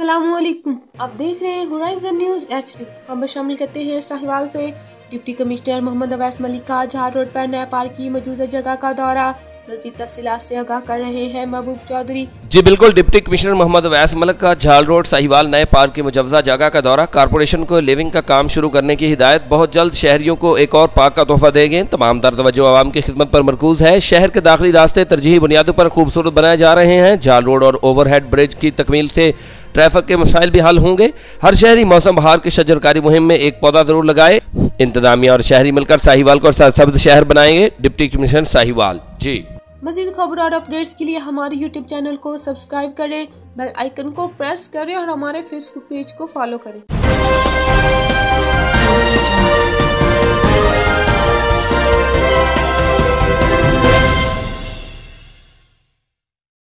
अस्सलामुअलैकुम, आप देख रहे हैं होराइजन न्यूज HD। खबर शामिल करते हैं साहिवाल से। डिप्टी कमिश्नर मोहम्मद अवैस मलिक का झार रोड पर नया पार्क की मौजूदा जगह का दौरा। मज़ीद तफसीलात से आगाह कर रहे हैं महबूब चौधरी। जी बिल्कुल, डिप्टी कमिश्नर मोहम्मद अवैस मलिक का झाल रोड साहिवाल नए पार्क की मुजव्वजा जगह का दौरा। कारपोरेशन को लिविंग का काम शुरू करने की हिदायत। बहुत जल्द शहरियों को एक और पार्क का तोहफा देंगे। तमाम तर तवज्जो आवाम की खिदमत पर मरकूज है। शहर के दाखिली रास्ते तरजीही बुनियादों पर खूबसूरत बनाए जा रहे हैं। झाल रोड और ओवरहेड ब्रिज की तकमील से ट्रैफिक के मसाइल भी हल होंगे। हर शहरी मौसम बहार की शजरकारी मुहिम में एक पौधा जरूर लगाए। इंतजामिया और शहरी मिलकर साहिवाल को सरसब्ज शहर बनाएंगे। Deputy commissioner Sahiwal. जी मज़ीद खबर और अपडेट्स के लिए हमारे YouTube चैनल को सब्सक्राइब करें, बेल आइकन को प्रेस करें और हमारे Facebook पेज को फॉलो करें।